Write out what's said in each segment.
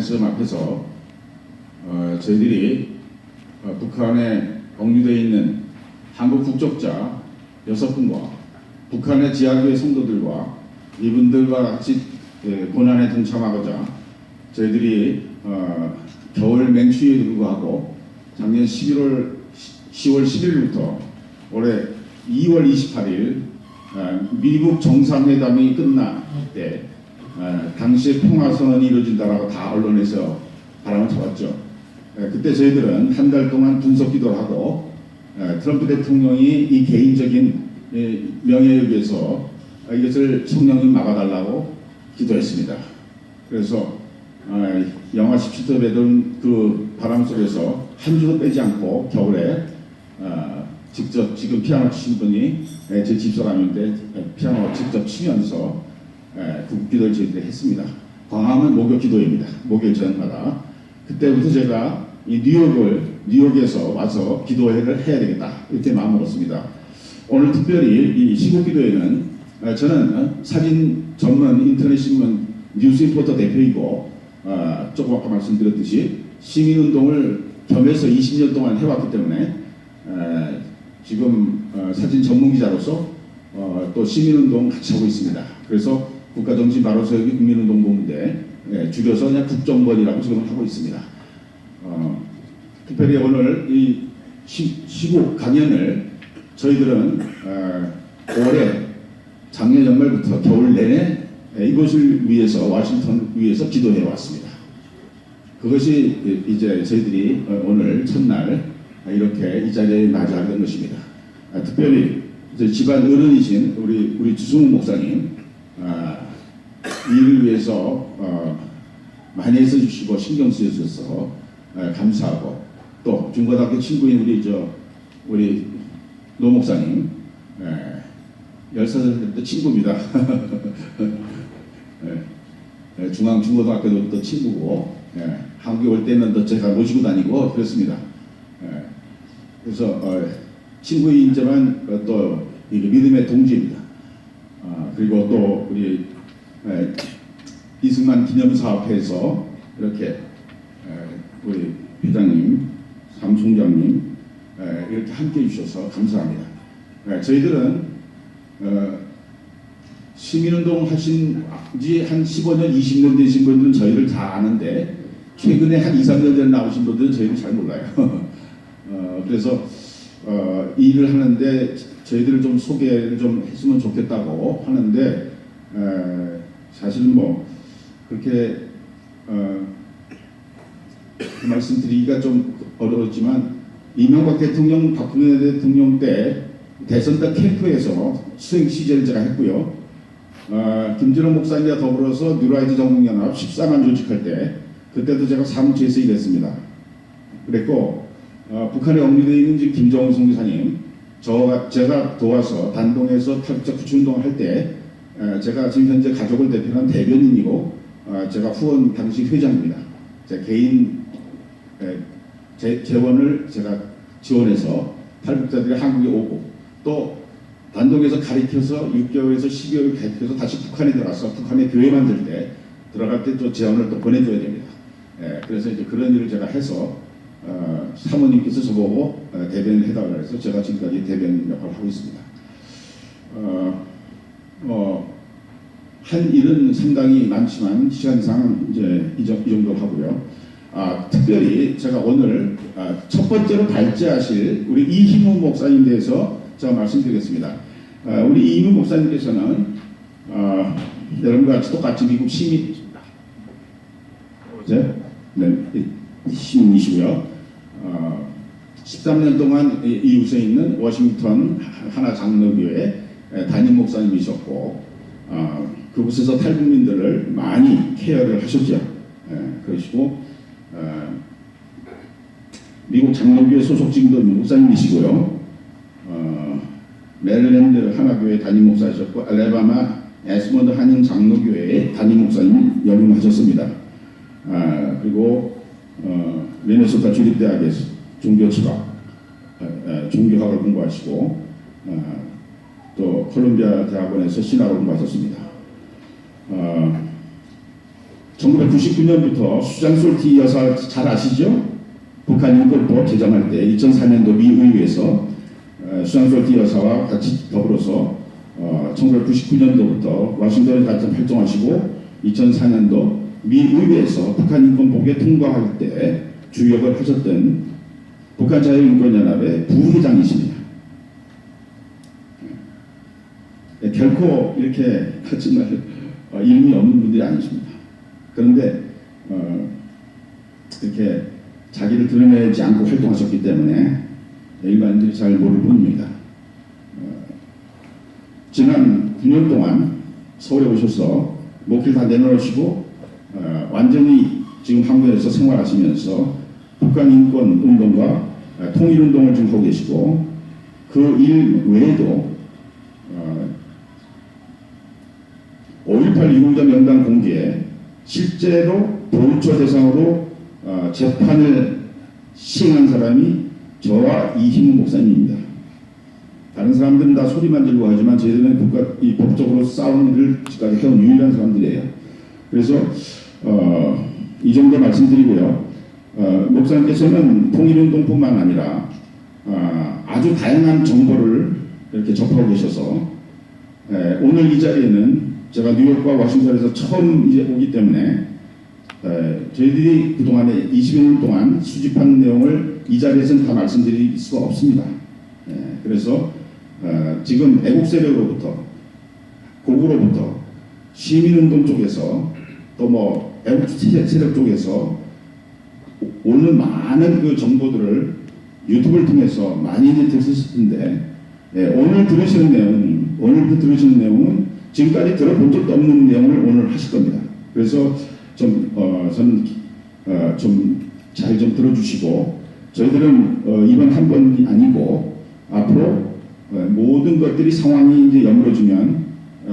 말씀 앞에서 저희들이 북한에 억류되어 있는 한국 국적자 6분과 북한의 지하교회 성도들과 이분들과 같이 고난에 동참하고자 저희들이 겨울 맹추위에도 불구하고 작년 10월 11일부터 올해 2월 28일 미국 정상회담이 끝날 때 당시에 평화선언이 이루어진다라고 다 언론에서 바람을 잡았죠. 그때 저희들은 한 달 동안 분석 기도를 하고 트럼프 대통령이 이 개인적인 명예에 의해서 이것을 성령이 막아달라고 기도했습니다. 그래서 영하 17도 되던 그 바람 속에서 한 주도 빼지 않고 겨울에 직접 지금 피아노 치신 분이 제 집사람인데 피아노 직접 치면서 국기도를 저희들이 했습니다. 광화문 목요 기도입니다. 목요일 저녁마다. 그때부터 제가 이 뉴욕에서 와서 기도회를 해야 되겠다 이렇게 마음먹었습니다. 오늘 특별히 이 시국 기도회는 저는 사진 전문 인터넷 신문 뉴스리포터 대표이고 조금 아까 말씀드렸듯이 시민운동을 겸해서 20년 동안 해왔기 때문에 지금 사진 전문기자로서 또 시민운동 같이 하고 있습니다. 그래서 국가정치바로서기 국민운동본부인데 줄여서 그냥 국정본이라고 지금 하고 있습니다. 특별히 오늘 이 시국 강연을 저희들은 올해 작년 연말부터 겨울 내내 이곳을 위해서 워싱턴을 위해서 기도해 왔습니다. 그것이 이제 저희들이 오늘 첫날 이렇게 이 자리에 맞이하게 된 것입니다. 특별히 집안 어른이신 우리 주승욱 목사님 이 일을 위해서 많이 애써주시고 신경 쓰여주셔서 감사하고 또 중고등학교 친구인 우리 노 목사님 10살 때부터 친구입니다. 중고등학교도 또 친구고 한국에 올 때는 또 제가 모시고 다니고 그렇습니다. 그래서 친구이지만 또 믿음의 동지입니다. 그리고 또 우리 이승만 기념사업회에서 이렇게 우리 회장님, 삼총장님 이렇게 함께 해주셔서 감사합니다. 저희들은 시민운동 하신 지 한 15년, 20년 되신 분들은 저희를 다 아는데 최근에 한 2, 3년 전에 나오신 분들은 저희를 잘 몰라요. 그래서 이 일을 하는데 저희들을 좀 소개를 좀 했으면 좋겠다고 하는데 사실 뭐 그렇게 그 말씀드리기가 좀 어려웠지만 이명박 대통령, 박근혜 대통령 때 대선당 캠프에서 수행 시절을 제가 했고요. 김준호 목사님과 더불어서 뉴라이트 전국연합 14만 조직할 때 그때도 제가 사무처에서 일했습니다. 그랬고 북한에 억류되어 있는 지금 김정은 선교사님 제가 도와서 단동에서 탈북자 구출운동을 할 때 제가 지금 현재 가족을 대표하는 대변인이고 제가 후원 당시 회장입니다. 제 개인 재원을 제가 지원해서 탈북자들이 한국에 오고 또 단동에서 가르쳐서 6개월에서 12개월 가르쳐서 다시 북한에 들어가서 북한에 교회 만들 때 들어갈 때 또 재원을 또 보내줘야 됩니다. 그래서 이제 그런 일을 제가 해서 사모님께서 저보고 대변인 해달라고 해서 제가 지금까지 대변인 역할을 하고 있습니다. 한 일은 상당히 많지만 시간상 이제 이 정도 하고요. 특별히 제가 오늘 첫 번째로 발제하실 우리 이희문 목사님 대해서 제가 말씀드리겠습니다. 우리 이희문 목사님께서는 여러분과 같이 똑같이 미국 시민이십니다. 시민이시고요. 13년 동안 이웃에 있는 워싱턴 하나 장로교회 담임 목사님이셨고 그곳에서 탈북민들을 많이 케어를 하셨죠. 그러시고 미국 장로교회 소속직도 목사님이시고요. 메릴랜드 하나교회 담임 목사이셨고 알래바마 에스몬드 한인 장로교회의 담임 목사님 역임하셨습니다. 그리고 미네소타 주립대학에서 종교학을 공부하시고 또 콜롬비아 대학원에서 신학을 공부하셨습니다. 1999년부터 수잔솔티 여사 잘 아시죠? 북한 인권법 제정할 때 2004년도 미 의회에서 수잔솔티 여사와 같이 더불어서 1999년도부터 워싱턴에 같이 활동하시고 2004년도 미 의회에서 북한 인권법에 통과할 때 주역을 하셨던 북한 자유인권연합의 부회장이십니다. 결코 이렇게 정말 이름이 없는 분들이 아니십니다. 그런데 이렇게 자기를 드러내지 않고 활동하셨기 때문에 일반인들이 잘 모를 뿐입니다. 지난 9년 동안 서울에 오셔서 목길 다 내놓으시고 완전히 지금 한국에서 생활하시면서 북한 인권 운동과 통일 운동을 좀 하고 계시고 그 일 외에도 5.18 유공자 명단 공개에 실제로 보호처 대상으로 재판을 시행한 사람이 저와 이희문 목사님입니다. 다른 사람들은 다 소리만 들고 하지만 저희들은 이 법적으로 싸우는 일을 지금까지 해온 유일한 사람들이에요. 그래서 이 정도 말씀드리고요. 목사님께서는 통일운동뿐만 아니라 아주 다양한 정보를 이렇게 접하고 계셔서 오늘 이 자리에는 제가 뉴욕과 워싱턴에서 처음 이제 오기 때문에 저희들이 그동안에 20년 동안 수집한 내용을 이 자리에서는 다 말씀드릴 수가 없습니다. 그래서 지금 애국 세력으로부터 고구로부터 시민운동 쪽에서 또 뭐 애국 세력 쪽에서 오는 많은 그 정보들을 유튜브를 통해서 많이 들으실 텐데 오늘부터 들으시는 내용은 지금까지 들어본 적도 없는 내용을 오늘 하실 겁니다. 그래서 저는 좀 잘 좀 들어주시고 저희들은 이번 한 번이 아니고 앞으로 모든 것들이 상황이 이제 여물어지면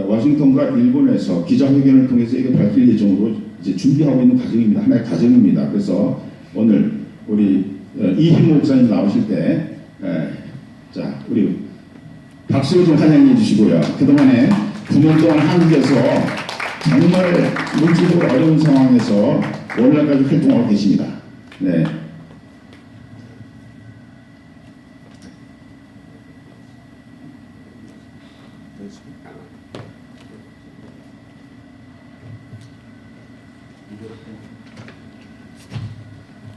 워싱턴과 일본에서 기자회견을 통해서 이거 밝힐 예정으로 이제 준비하고 있는 과정입니다. 하나의 과정입니다. 그래서 오늘 우리 이희문 목사님 나오실 때 자 우리 박수로 좀 환영해 주시고요. 그동안에 9년 동안 한국에서 정말 물질적으로 어려운 상황에서 오늘날까지 활동하고 계십니다. 네.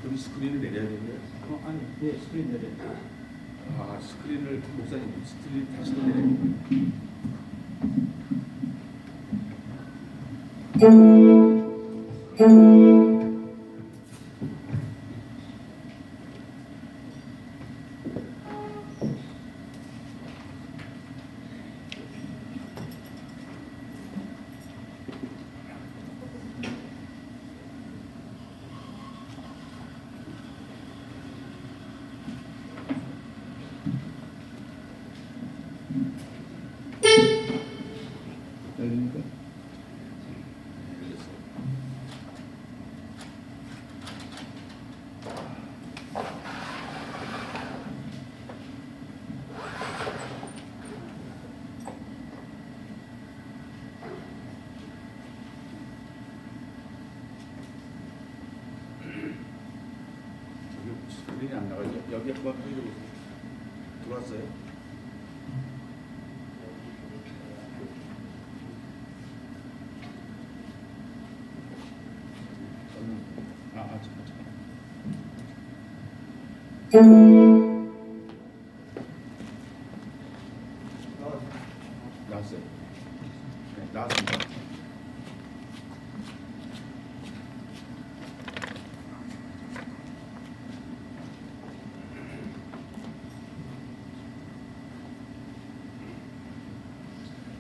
그럼 스크린을 내려야 되나요? 아니, 네, 스크린 내려. 아, 스크린을 목사님 스크린 다시 내려. 열립니까? 여기 스크린이 안 나가죠? 여기 한번 해보세요. 들어왔어요? 나왔어요. 네, 나왔습니다.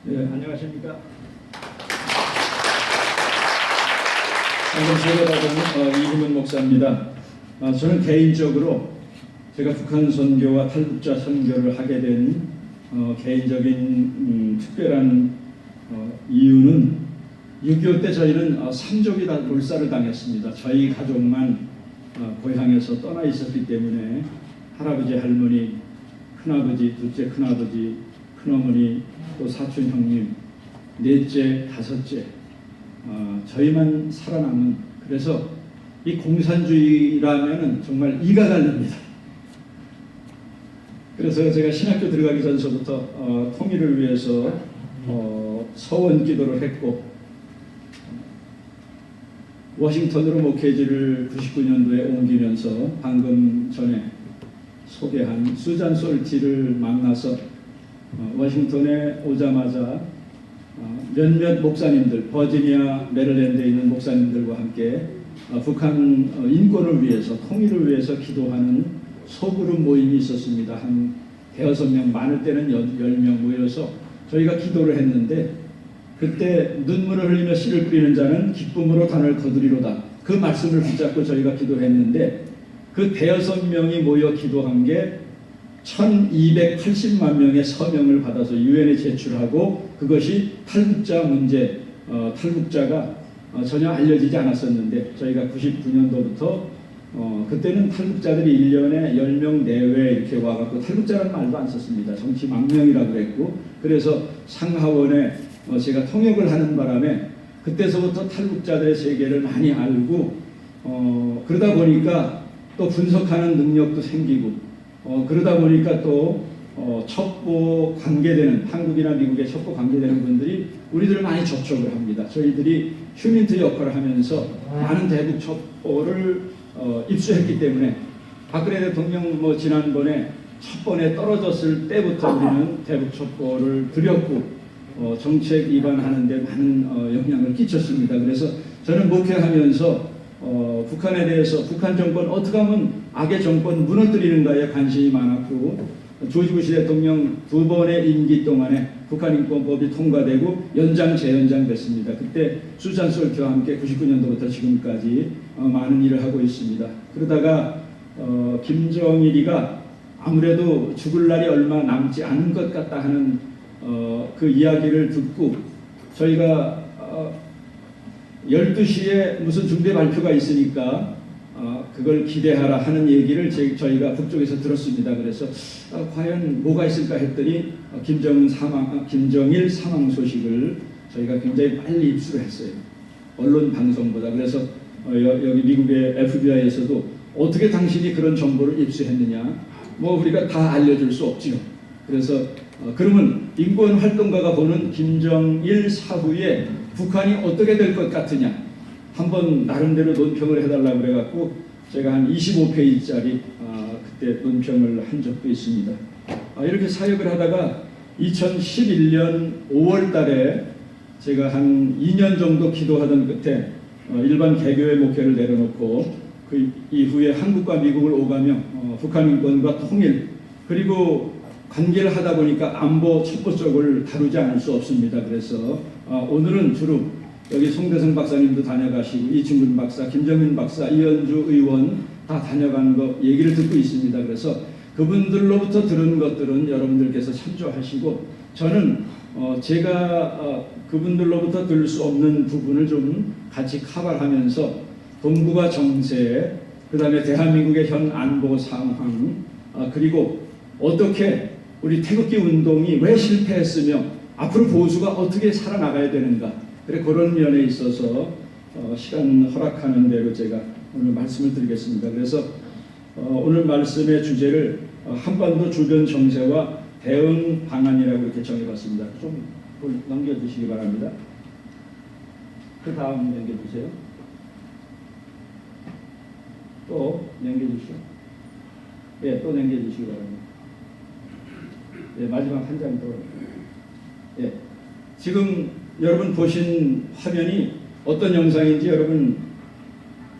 네, 안녕하십니까. 방금 소개받은 이희문 목사입니다. 저는 개인적으로 제가 북한 선교와 탈북자 선교를 하게 된 개인적인 특별한 이유는 6.25 때 저희는 3족이 다 몰살을 당했습니다. 저희 가족만 고향에서 떠나 있었기 때문에 할아버지, 할머니, 큰아버지, 둘째 큰아버지, 큰어머니, 또 사촌 형님, 넷째, 다섯째 저희만 살아남은, 그래서 이 공산주의라면은 정말 이가 갈립니다. 그래서 제가 신학교 들어가기 전서부터 통일을 위해서 서원 기도를 했고, 워싱턴으로 목회지를 99년도에 옮기면서 방금 전에 소개한 수잔 솔티를 만나서 워싱턴에 오자마자 몇몇 목사님들, 버지니아, 메릴랜드에 있는 목사님들과 함께 북한 인권을 위해서, 통일을 위해서 기도하는 소그룹 모임이 있었습니다. 한 대여섯 명, 많을 때는 10명 모여서 저희가 기도를 했는데, 그때 눈물을 흘리며 씨를 뿌리는 자는 기쁨으로 단을 거두리로다. 그 말씀을 붙잡고 저희가 기도했는데, 그 대여섯 명이 모여 기도한 게 1280만 명의 서명을 받아서 유엔에 제출하고, 그것이 탈북자 문제, 탈북자가 전혀 알려지지 않았었는데, 저희가 99년도부터 그때는 탈북자들이 1년에 10명 내외 이렇게 와갖고, 탈북자라는 말도 안 썼습니다. 정치 망명이라고 했고, 그래서 상하원에 제가 통역을 하는 바람에 그때서부터 탈북자들의 세계를 많이 알고, 그러다 보니까 또 분석하는 능력도 생기고, 그러다 보니까 또 첩보 관계되는, 한국이나 미국에 첩보 관계되는 분들이 우리들을 많이 접촉을 합니다. 저희들이 휴민트 역할을 하면서 많은 대북 첩보를 입수했기 때문에, 박근혜 대통령 지난번에 첫 번에 떨어졌을 때부터 우리는 대북 첩보를 드렸고, 정책 위반하는 데 많은 영향을 끼쳤습니다. 그래서 저는 목회하면서 북한에 대해서, 북한 정권 어떻게 하면 악의 정권 무너뜨리는가에 관심이 많았고, 조지 부시 대통령 2번의 임기 동안에 북한인권법이 통과되고 연장 재연장 됐습니다. 그때 수잔 솔티와 함께 99년도부터 지금까지 많은 일을 하고 있습니다. 그러다가 김정일이가 아무래도 죽을 날이 얼마 남지 않은 것 같다 하는 그 이야기를 듣고, 저희가 12시에 무슨 중대 발표가 있으니까 그걸 기대하라 하는 얘기를 저희가 북쪽에서 들었습니다. 그래서 과연 뭐가 있을까 했더니 김정일 사망 소식을 저희가 굉장히 빨리 입수를 했어요. 언론 방송보다. 그래서 여기 미국의 FBI에서도 어떻게 당신이 그런 정보를 입수했느냐, 우리가 다 알려줄 수 없지요. 그래서 그러면 인권 활동가가 보는 김정일 사후에 북한이 어떻게 될 것 같으냐, 한번 나름대로 논평을 해달라고 그래갖고 제가 한 25페이지짜리 그때 논평을 한 적도 있습니다. 이렇게 사역을 하다가 2011년 5월 달에 제가 한 2년 정도 기도하던 끝에 일반 개교회 목회를 내려놓고, 그 이후에 한국과 미국을 오가며 북한 인권과 통일, 그리고 관계를 하다 보니까 안보 첩보 쪽을 다루지 않을 수 없습니다. 그래서 오늘은 주로 여기 송대성 박사님도 다녀가시고, 이충근 박사, 김정민 박사, 이현주 의원 다 다녀간 거 얘기를 듣고 있습니다. 그래서 그분들로부터 들은 것들은 여러분들께서 참조하시고, 저는 제가 그분들로부터 들을 수 없는 부분을 좀 같이 커버하면서 동북아 정세, 그 다음에 대한민국의 현 안보 상황, 그리고 어떻게 우리 태극기 운동이 왜 실패했으며 앞으로 보수가 어떻게 살아나가야 되는가, 그래 그런 면에 있어서 시간 허락하는 대로 제가 오늘 말씀을 드리겠습니다. 그래서 오늘 말씀의 주제를 한반도 주변 정세와 대응 방안이라고 이렇게 정해봤습니다. 좀 넘겨주시기 바랍니다. 그 다음 넘겨주세요. 또 넘겨주시죠. 예, 또 넘겨주시기 바랍니다. 예, 마지막 한 장 더. 예, 지금 여러분 보신 화면이 어떤 영상인지 여러분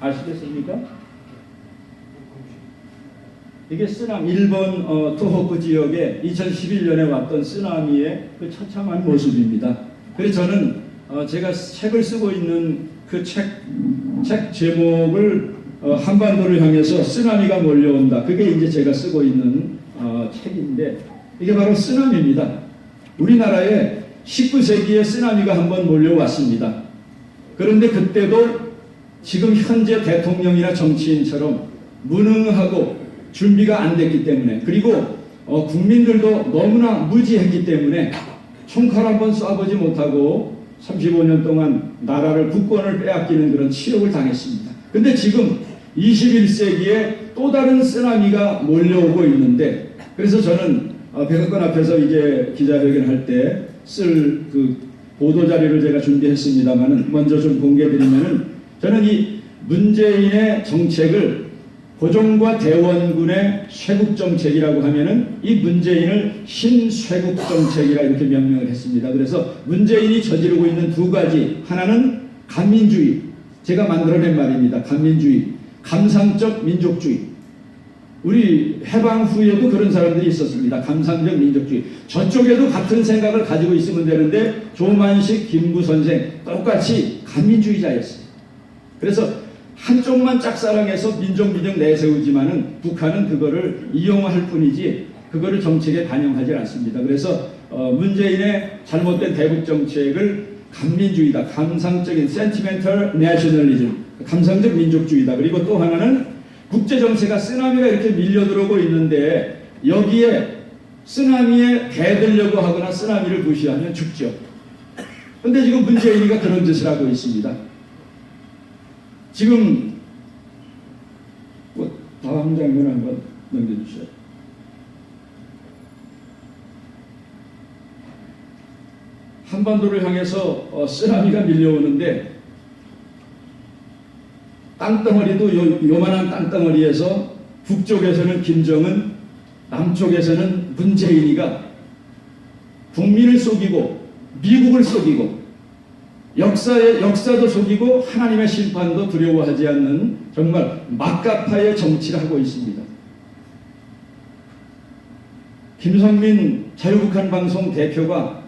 아시겠습니까? 이게 쓰나미, 일본 토호쿠 지역에 2011년에 왔던 쓰나미의 그 처참한 모습입니다. 그래서 저는 제가 책을 쓰고 있는 그 책 제목을 한반도를 향해서 쓰나미가 몰려온다. 그게 이제 제가 쓰고 있는 책인데, 이게 바로 쓰나미입니다. 우리나라에 19세기에 쓰나미가 한번 몰려왔습니다. 그런데 그때도 지금 현재 대통령이나 정치인처럼 무능하고 준비가 안 됐기 때문에, 그리고 국민들도 너무나 무지했기 때문에 총칼 한번 쏴보지 못하고 35년 동안 나라를 국권을 빼앗기는 그런 치욕을 당했습니다. 근데 지금 21세기에 또 다른 쓰나미가 몰려오고 있는데, 그래서 저는 백악관 앞에서 이제 기자회견할 때 쓸 그 보도 자료를 제가 준비했습니다만은 먼저 좀 공개드리면은, 저는 이 문재인의 정책을 고종과 대원군의 쇄국 정책이라고 하면은 이 문재인을 신쇄국 정책이라 이렇게 명명을 했습니다. 그래서 문재인이 저지르고 있는 두 가지, 하나는 간민주의, 제가 만들어낸 말입니다. 간민주의, 감상적 민족주의. 우리 해방 후에도 그런 사람들이 있었습니다. 감상적 민족주의. 저쪽에도 같은 생각을 가지고 있으면 되는데 조만식, 김구 선생 똑같이 간민주의자였어요. 그래서 한쪽만 짝사랑해서 민족 내세우지만은 북한은 그거를 이용할 뿐이지 그거를 정책에 반영하지 않습니다. 그래서 문재인의 잘못된 대북 정책을 간민주의다, 감상적인 sentimental nationalism, 감상적 민족주의다. 그리고 또 하나는 국제 정세가 쓰나미가 이렇게 밀려들어오고 있는데 여기에 쓰나미에 대들려고 하거나 쓰나미를 무시하면 죽죠. 그런데 지금 문재인이가 그런 짓을 하고 있습니다. 지금 다음 장면 한번 넘겨주세요. 한반도를 향해서 쓰나미가 밀려오는데 땅덩어리도 요만한 땅덩어리에서 북쪽에서는 김정은, 남쪽에서는 문재인이가 국민을 속이고 미국을 속이고 역사도 속이고 하나님의 심판도 두려워하지 않는 정말 막가파의 정치를 하고 있습니다. 김성민 자유북한 방송 대표가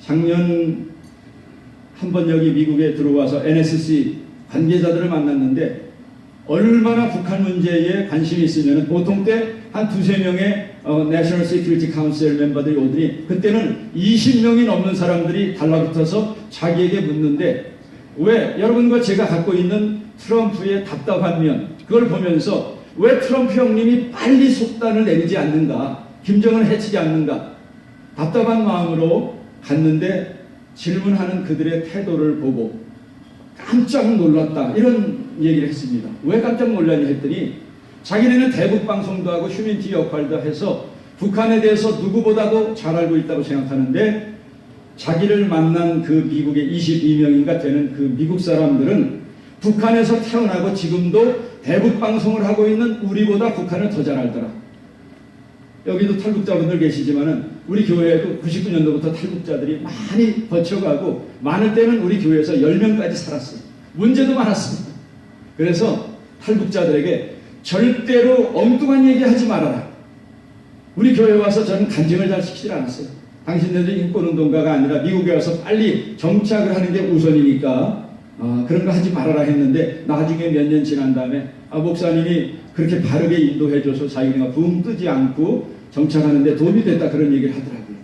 작년 한번 여기 미국에 들어와서 NSC 관계자들을 만났는데 얼마나 북한 문제에 관심이 있으면 보통 때 한 두세 명의 National Security Council 멤버들이 오더니 그때는 20명이 넘는 사람들이 달라붙어서 자기에게 묻는데, 왜 여러분과 제가 갖고 있는 트럼프의 답답한 면, 그걸 보면서 왜 트럼프 형님이 빨리 속단을 내리지 않는가, 김정은을 해치지 않는가, 답답한 마음으로 갔는데 질문하는 그들의 태도를 보고 깜짝 놀랐다, 이런 얘기를 했습니다. 왜 깜짝 놀랐냐 했더니 자기네는 대북 방송도 하고 휴민티 역할도 해서 북한에 대해서 누구보다도 잘 알고 있다고 생각하는데, 자기를 만난 그 미국의 22명인가 되는 그 미국 사람들은 북한에서 태어나고 지금도 대북 방송을 하고 있는 우리보다 북한을 더 잘 알더라. 여기도 탈북자분들 계시지만은 우리 교회에도 99년도부터 탈북자들이 많이 거쳐가고 많을 때는 우리 교회에서 10명까지 살았어요. 문제도 많았습니다. 그래서 탈북자들에게 절대로 엉뚱한 얘기 하지 말아라. 우리 교회에 와서 저는 간증을 잘 시키지 않았어요. 당신들이 인권운동가가 아니라 미국에 와서 빨리 정착을 하는 게 우선이니까 그런 거 하지 말아라 했는데, 나중에 몇 년 지난 다음에 목사님이 그렇게 바르게 인도해줘서 자기네가 붕 뜨지 않고 정착하는데 도움이 됐다, 그런 얘기를 하더라고요.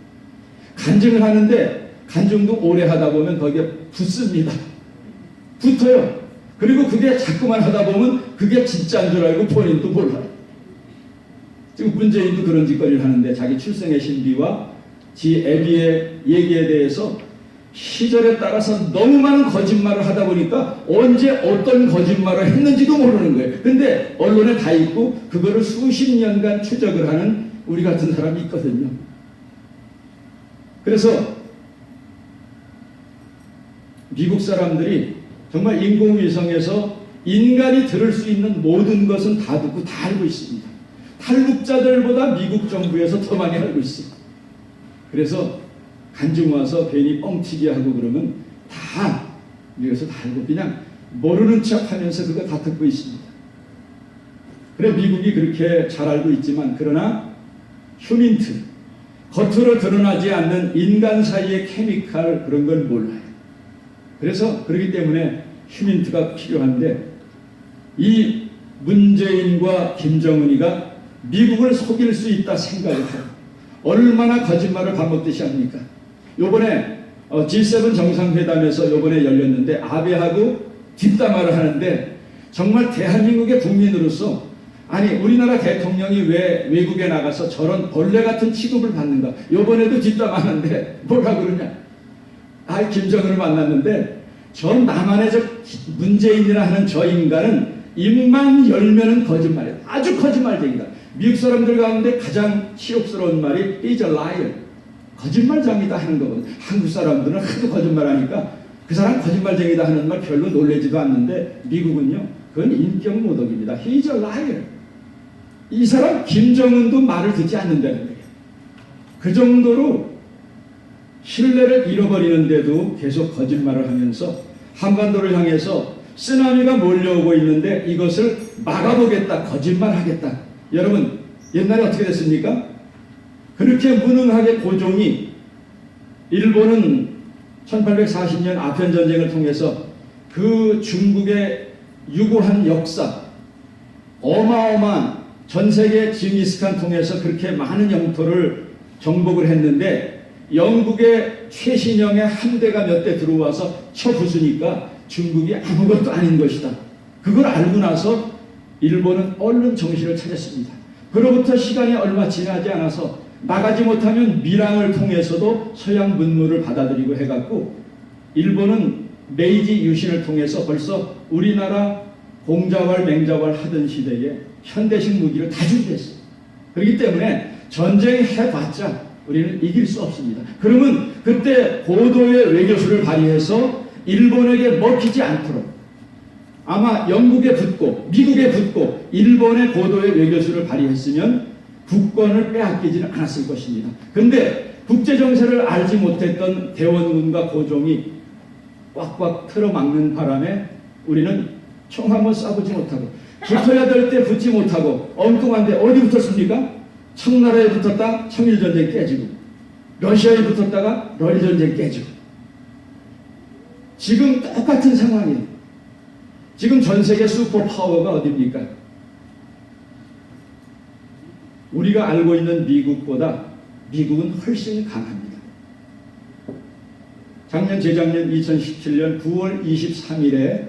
간증을 하는데 간증도 오래 하다 보면 거기에 붙습니다. 붙어요. 그리고 그게 자꾸만 하다 보면 그게 진짜인 줄 알고 본인도 몰라요. 지금 문재인도 그런 짓거리를 하는데 자기 출생의 신비와 지 애비의 얘기에 대해서 시절에 따라서 너무 많은 거짓말을 하다 보니까 언제 어떤 거짓말을 했는지도 모르는 거예요. 근데 언론에 다 있고 그거를 수십 년간 추적을 하는 우리 같은 사람이 있거든요. 그래서 미국 사람들이 정말 인공위성에서 인간이 들을 수 있는 모든 것은 다 듣고 다 알고 있습니다. 탈북자들보다 미국 정부에서 더 많이 알고 있어요. 그래서 간증 와서 괜히 뻥튀기 하고 그러면 다 미국에서 다 알고 그냥 모르는 척 하면서 그거 다 듣고 있습니다. 그래 미국이 그렇게 잘 알고 있지만, 그러나 휴민트, 겉으로 드러나지 않는 인간 사이의 케미칼, 그런 걸 몰라요. 그래서 그렇기 때문에 휴민트가 필요한데, 이 문재인과 김정은이가 미국을 속일 수 있다 생각을 해요. 얼마나 거짓말을 밥 먹듯이 합니까? 요번에 G7 정상회담에서 요번에 열렸는데 아베하고 뒷담화를 하는데, 정말 대한민국의 국민으로서 아니 우리나라 대통령이 왜 외국에 나가서 저런 벌레 같은 취급을 받는가? 요번에도 뒷담화하는데 뭐라 그러냐? 김정은을 만났는데 저 남한의 저 문재인이라 하는 저 인간은 입만 열면은 거짓말이에요. 아주 거짓말쟁이다. 미국 사람들 가운데 가장 치욕스러운 말이 he's a liar. 거짓말쟁이다 하는 거거든. 한국 사람들은 하도 거짓말하니까 그 사람 거짓말쟁이다 하는 말 별로 놀라지도 않는데 미국은요, 그건 인격 모독입니다. he's a liar. 이 사람 김정은도 말을 듣지 않는다는 거예요. 그 정도로 신뢰를 잃어버리는데도 계속 거짓말을 하면서 한반도를 향해서 쓰나미가 몰려오고 있는데 이것을 막아보겠다, 거짓말하겠다. 여러분 옛날에 어떻게 됐습니까? 그렇게 무능하게 고종이 일본은 1840년 아편전쟁을 통해서 그 중국의 유구한 역사, 어마어마한 전세계 징기스칸 통해서 그렇게 많은 영토를 정복을 했는데 영국의 최신형의 함대가 몇 대 들어와서 쳐부수니까 중국이 아무것도 아닌 것이다. 그걸 알고 나서 일본은 얼른 정신을 차렸습니다. 그로부터 시간이 얼마 지나지 않아서 나가지 못하면 밀항을 통해서도 서양 문물을 받아들이고 해갖고 일본은 메이지 유신을 통해서 벌써 우리나라 공자왈 맹자왈 하던 시대에 현대식 무기를 다 준비했어요. 그렇기 때문에 전쟁 해봤자 우리는 이길 수 없습니다. 그러면 그때 고도의 외교수를 발휘해서 일본에게 먹히지 않도록 아마 영국에 붙고 미국에 붙고 일본의 고도의 외교수를 발휘했으면 국권을 빼앗기지는 않았을 것입니다. 그런데 국제정세를 알지 못했던 대원군과 고종이 꽉꽉 틀어막는 바람에 우리는 총 한번 쏴보지 못하고 붙어야 될 때 붙지 못하고 엉뚱한데 어디 붙었습니까? 청나라에 붙었다 청일전쟁 깨지고 러시아에 붙었다가 러일전쟁 깨지고 지금 똑같은 상황이에요. 지금 전세계 슈퍼파워가 어디입니까? 우리가 알고 있는 미국보다 미국은 훨씬 강합니다. 작년 재작년 2017년 9월 23일에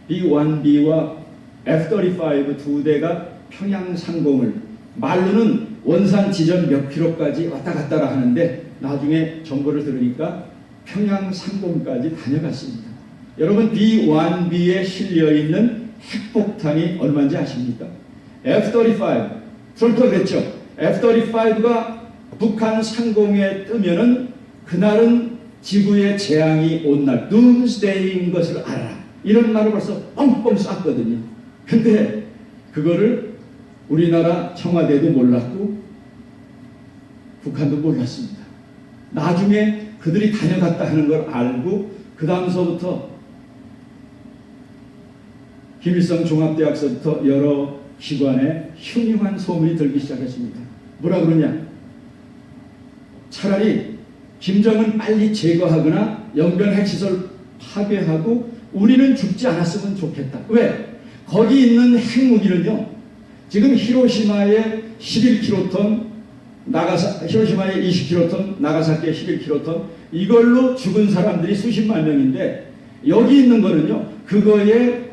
B-1B와 F-35 두 대가 평양 상공을 말로는 원산 지점 몇 킬로까지 왔다 갔다 하는데 나중에 정보를 들으니까 평양 상공까지 다녀갔습니다. 여러분 B-1B에 실려있는 핵폭탄이 얼마인지 아십니까? F-35 트럼프가 그랬죠. F-35가 북한 상공에 뜨면은 그날은 지구의 재앙이 온 날, doomsday인 것을 알아라. 이런 말을 벌써 뻥뻥 쐈거든요. 근데 그거를 우리나라 청와대도 몰랐고 북한도 몰랐습니다. 나중에 그들이 다녀갔다 하는 걸 알고 그 다음서부터 김일성 종합대학서부터 여러 기관에 흉흉한 소문이 들기 시작했습니다. 뭐라 그러냐? 차라리 김정은 빨리 제거하거나 영변 핵시설 파괴하고 우리는 죽지 않았으면 좋겠다. 왜? 거기 있는 핵무기는요. 지금 히로시마에 11킬로톤, 히로시마에 20킬로톤, 나가사키에 11킬로톤 이걸로 죽은 사람들이 수십만 명인데 여기 있는 거는요. 그거의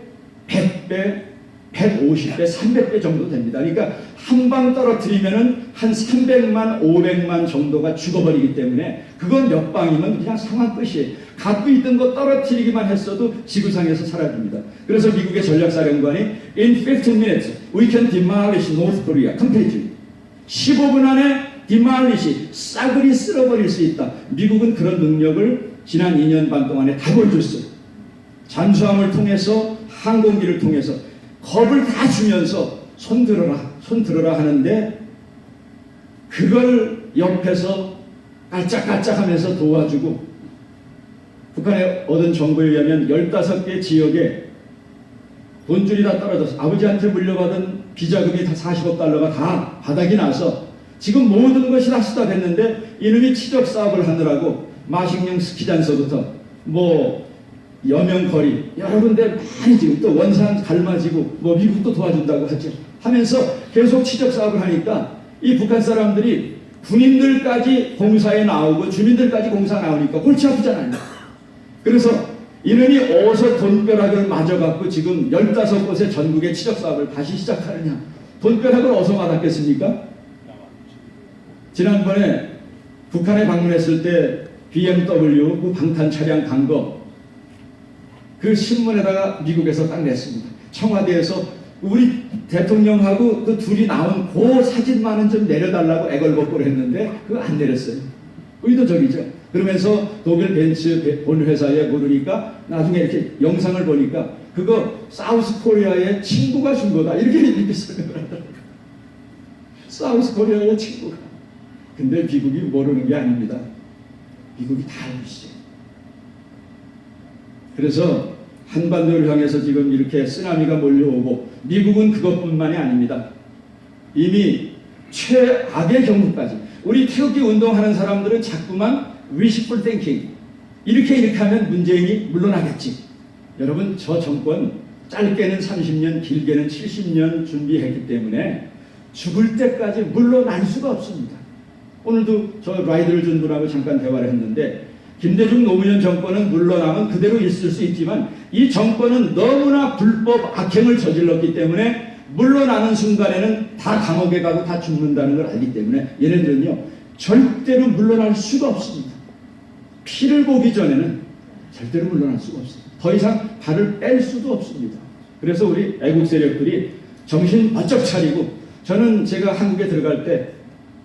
100배, 150배, 300배 정도 됩니다. 그러니까 한 방 떨어뜨리면은 한 300만, 500만 정도가 죽어버리기 때문에 그건 몇 방이면 그냥 상황 끝이에요. 갖고 있던 거 떨어뜨리기만 했어도 지구상에서 사라집니다. 그래서 미국의 전략사령관이 In 15 minutes we can demolish North Korea completely. 15분 안에 demolish, 싸그리 쓸어버릴 수 있다. 미국은 그런 능력을 지난 2년 반 동안에 다 보여줬어요. 잠수함을 통해서 항공기를 통해서 겁을 다 주면서 손 들어라 하는데 그걸 옆에서 깔짝깔짝하면서 도와주고 북한에 얻은 정보에 의하면 15개 지역에 돈줄이 다 떨어져서 아버지한테 물려받은 비자금이 다 40억 달러가 다 바닥이 나서 지금 모든 것이 다 수답했는데 이놈이 치적 사업을 하느라고 마식령 스키장서부터 여명거리 여러 군데 많이 지금 또 원산 갈마지고 미국도 도와준다고 하죠. 하면서 계속 치적 사업을 하니까 이 북한 사람들이 군인들까지 공사에 나오고 주민들까지 공사 나오니까 골치 아프잖아요. 그래서 이놈이 어디서 돈벼락을 맞아갖고 지금 15곳의 전국의 치적 사업을 다시 시작하느냐. 돈벼락을 어디서 맞았겠습니까? 지난번에 북한에 방문했을 때 BMW 그 방탄 차량 간 거 그 신문에다가 미국에서 딱 냈습니다. 청와대에서 우리 대통령하고 그 둘이 나온 그 사진만은 좀 내려달라고 애걸복걸 했는데 그거 안 내렸어요. 의도적이죠. 그러면서 독일 벤츠 본 회사에 모르니까 나중에 이렇게 영상을 보니까 그거 사우스 코리아의 친구가 준 거다 이렇게 설명을 하더라고요. 사우스 코리아의 친구가. 근데 미국이 모르는 게 아닙니다. 미국이 다 알고 있어요. 그래서 한반도를 향해서 지금 이렇게 쓰나미가 몰려오고 미국은 그것뿐만이 아닙니다. 이미 최악의 경우까지 우리 태극기 운동하는 사람들은 자꾸만 wishful thinking 이렇게 하면 문재인이 물러나겠지. 여러분 저 정권 짧게는 30년 길게는 70년 준비했기 때문에 죽을 때까지 물러날 수가 없습니다. 오늘도 저 라이드를 준 분하고 잠깐 대화를 했는데 김대중 노무현 정권은 물러나면 그대로 있을 수 있지만 이 정권은 너무나 불법 악행을 저질렀기 때문에 물러나는 순간에는 다 감옥에 가고 다 죽는다는 걸 알기 때문에 얘네들은요 절대로 물러날 수가 없습니다. 피를 보기 전에는 절대로 물러날 수가 없습니다. 더 이상 발을 뺄 수도 없습니다. 그래서 우리 애국 세력들이 정신 바짝 차리고 저는 제가 한국에 들어갈 때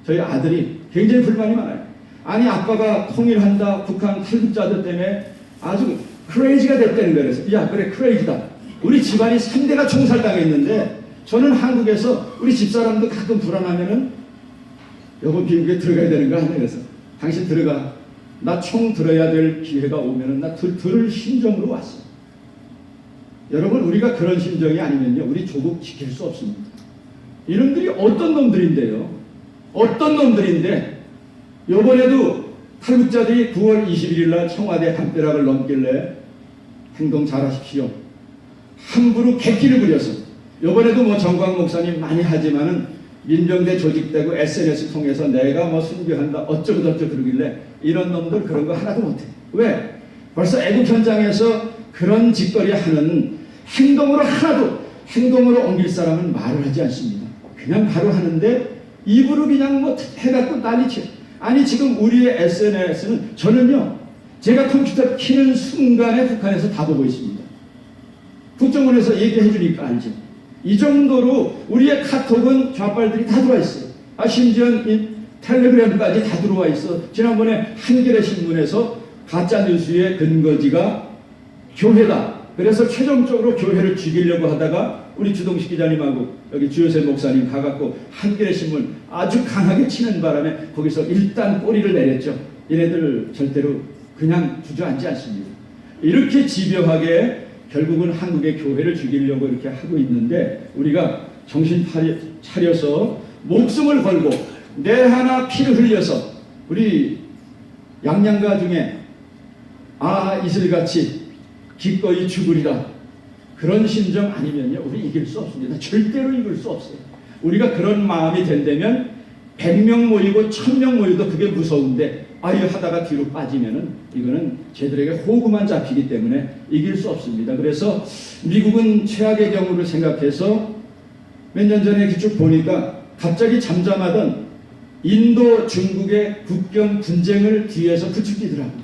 저희 아들이 굉장히 불만이 많아요. 아니 아빠가 통일한다 북한 탈북자들 때문에 아주 크레이지가 됐다는 거예요. 그래서 야 그래 크레이지다. 우리 집안이 3대가 총살당했는데 저는 한국에서 우리 집사람도 가끔 불안하면은 여보 미국에 들어가야 되는 거 아니야. 그래서 당신 들어가. 나 총 들어야 될 기회가 오면은 나 들을 심정으로 왔어. 여러분 우리가 그런 심정이 아니면요 우리 조국 지킬 수 없습니다. 이놈들이 어떤 놈들인데요. 어떤 놈들인데 이번에도 탈북자들이 9월 21일 날 청와대 담벼락을 넘길래 행동 잘하십시오. 함부로 객기를 부려서 이번에도 뭐 정광 목사님 많이 하지만은 민병대 조직되고 SNS 통해서 내가 뭐 순교한다 어쩌고 저쩌고 그러길래 이런 놈들 그런 거 하나도 못해. 왜? 벌써 애국 현장에서 그런 짓거리 하는 행동으로 하나도 행동으로 옮길 사람은 말을 하지 않습니다. 그냥 바로 하는데 입으로 그냥 뭐 해갖고 난리쳐. 아니 지금 우리의 SNS는 저는요 제가 컴퓨터 키는 순간에 북한에서 다 보고 있습니다. 국정원에서 얘기해 주니까 알죠. 이 정도로 우리의 카톡은 좌빨들이 다 들어와 있어요. 심지어 텔레그램까지 다 들어와 있어. 지난번에 한겨레 신문에서 가짜 뉴스의 근거지가 교회다. 그래서 최종적으로 교회를 죽이려고 하다가 우리 주동식 기자님하고 여기 주요셉 목사님 가갖고 한겨레 신문 아주 강하게 치는 바람에 거기서 일단 꼬리를 내렸죠. 얘네들 절대로 그냥 주저앉지 않습니다. 이렇게 집요하게 결국은 한국의 교회를 죽이려고 이렇게 하고 있는데 우리가 정신 차려서 목숨을 걸고 내 하나 피를 흘려서 우리 양양가 중에 이슬같이 기꺼이 죽으리라 그런 심정 아니면요 우리 이길 수 없습니다. 절대로 이길 수 없어요. 우리가 그런 마음이 된다면 100명 모이고 1000명 모여도 그게 무서운데 하다가 뒤로 빠지면은 이거는 쟤들에게 호구만 잡히기 때문에 이길 수 없습니다. 그래서 미국은 최악의 경우를 생각해서 몇 년 전에 이렇게 쭉 보니까 갑자기 잠잠하던 인도 중국의 국경 분쟁을 뒤에서 부추기더라고요.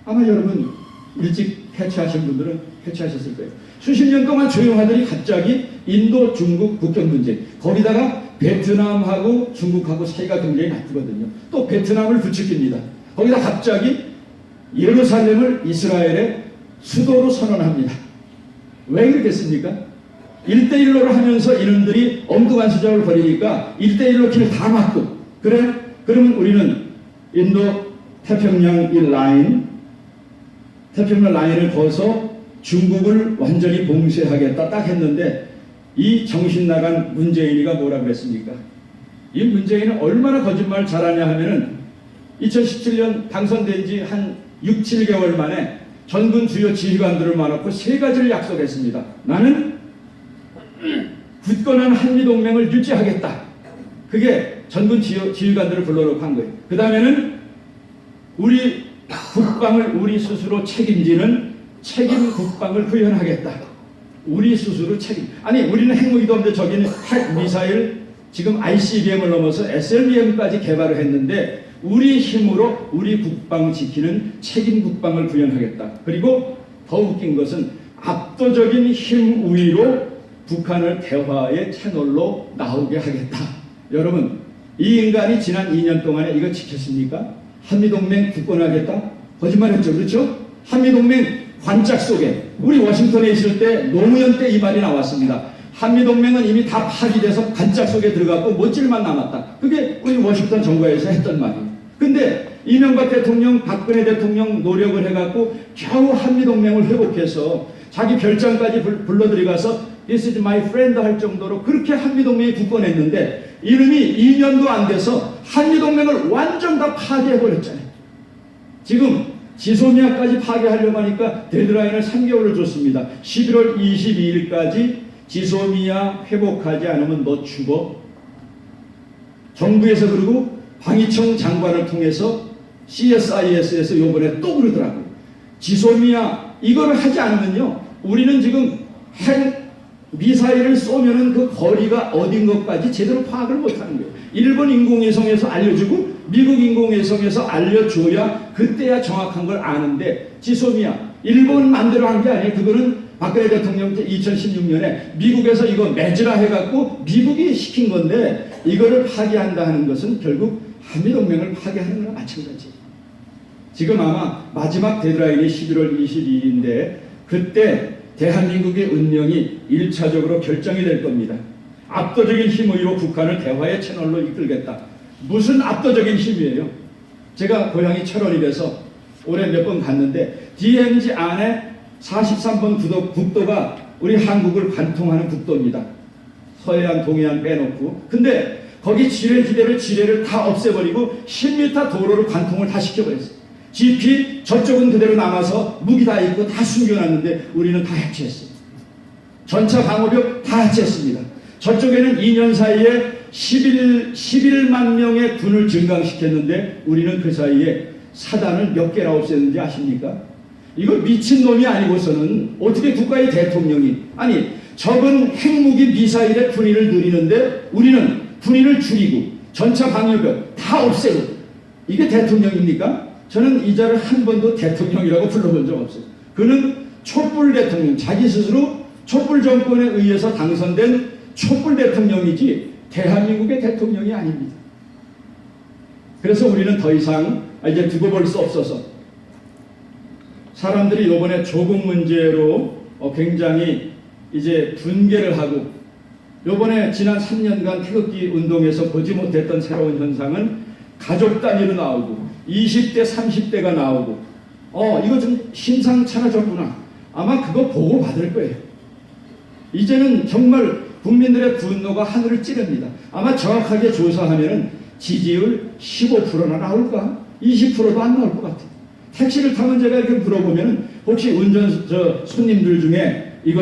아마 여러분 일찍 해체하신 분들은 해체하셨을 거예요. 수십 년 동안 조용하더니 갑자기 인도 중국 국경 분쟁 거기다가 베트남하고 중국하고 사이가 굉장히 나쁘거든요. 또 베트남을 부추깁니다. 거기다 갑자기 예루살렘을 이스라엘의 수도로 선언합니다. 왜 그렇겠습니까? 1대1로 하면서 이놈들이 엉뚱한 수작을 벌이니까 1대1로 길을 다 막고 그래? 그러면 우리는 인도 태평양 이 라인 태평양 라인을 거서 중국을 완전히 봉쇄하겠다 딱 했는데 이 정신 나간 문재인이가 뭐라 그랬습니까? 이 문재인은 얼마나 거짓말 잘하냐 하면은 2017년 당선된 지 한 6, 7개월 만에 전군 주요 지휘관들을 모아놓고 3가지를 약속했습니다. 나는 굳건한 한미동맹을 유지하겠다. 그게 전군 지휘관들을 불러놓고 한 거예요. 그 다음에는 우리 국방을 우리 스스로 책임지는 책임 국방을 구현하겠다. 우리 스스로 책임. 아니 우리는 핵무기도 없는데 저기는 핵 미사일 지금 ICBM을 넘어서 SLBM까지 개발을 했는데 우리 힘으로 우리 국방 지키는 책임 국방을 구현하겠다. 그리고 더 웃긴 것은 압도적인 힘 우위로 북한을 대화의 채널로 나오게 하겠다. 여러분, 이 인간이 지난 2년 동안에 이거 지켰습니까? 한미동맹 굳건하겠다? 거짓말했죠. 그렇죠? 한미동맹 관짝 속에 우리 워싱턴에 있을 때 노무현 때 이 말이 나왔습니다. 한미동맹은 이미 다 파기돼서 관짝 속에 들어갔고 못질만 남았다. 그게 우리 워싱턴 정부에서 했던 말이에요. 근데 이명박 대통령, 박근혜 대통령 노력을 해갖고 겨우 한미동맹을 회복해서 자기 별장까지 불러들여가서 This is my friend 할 정도로 그렇게 한미동맹이 굳건했는데 이름이 2년도 안 돼서 한미동맹을 완전 다 파괴해버렸잖아요. 지금 지소미아까지 파괴하려고 하니까 데드라인을 3개월을 줬습니다. 11월 22일까지 지소미아 회복하지 않으면 너 죽어. 정부에서 그러고 방위청 장관을 통해서 CSIS에서 요번에 또 그러더라고요. 지소미아 이거를 하지 않으면요 우리는 지금 핵 미사일을 쏘면은 그 거리가 어딘 것까지 제대로 파악을 못하는 거예요. 일본 인공위성에서 알려주고 미국 인공위성에서 알려줘야 그때야 정확한 걸 아는데 지소미아 일본 맘대로 한 게 아니에요. 그거는 박근혜 대통령 때 2016년에 미국에서 이거 맺으라 해갖고 미국이 시킨 건데 이거를 파기한다 하는 것은 결국 한미동맹을 파괴하는 거랑 마찬가지예요. 지금 아마 마지막 데드라인이 11월 22일인데 그때 대한민국의 운명이 1차적으로 결정이 될 겁니다. 압도적인 힘으로 북한을 대화의 채널로 이끌겠다. 무슨 압도적인 힘이에요? 제가 고향이 철원이라서 올해 몇 번 갔는데 DMZ 안에 43번 국도가 우리 한국을 관통하는 국도입니다. 서해안, 동해안 빼놓고. 근데 거기 지뢰를 다 없애버리고 10m 도로를 관통을 다 시켜버렸어요. GP 저쪽은 그대로 남아서 무기 다 있고 다 숨겨놨는데 우리는 다 해체했어요. 전차 방어벽 다 해체했습니다. 저쪽에는 2년 사이에 11만 명의 군을 증강시켰는데 우리는 그 사이에 사단을 몇 개나 없앴는지 아십니까? 이거 미친놈이 아니고서는 어떻게 국가의 대통령이 아니 적은 핵무기 미사일의 군위를 늘리는데 우리는 군위를 줄이고 전차 방어벽 다 없애고 이게 대통령입니까? 저는 이 자를 한 번도 대통령이라고 불러본 적 없어요. 그는 촛불 대통령, 자기 스스로 촛불 정권에 의해서 당선된 촛불 대통령이지 대한민국의 대통령이 아닙니다. 그래서 우리는 더 이상 이제 두고 볼 수 없어서 사람들이 이번에 조국 문제로 굉장히 이제 분개를 하고 이번에 지난 3년간 태극기 운동에서 보지 못했던 새로운 현상은 가족 단위로 나오고 20대, 30대가 나오고 이거 좀 심상찮아졌구나. 아마 그거 보고 받을 거예요. 이제는 정말 국민들의 분노가 하늘을 찌릅니다. 아마 정확하게 조사하면은 지지율 15%나 나올까? 20%도 안 나올 것 같아요. 택시를 타면 제가 이렇게 물어보면은 혹시 손님들 중에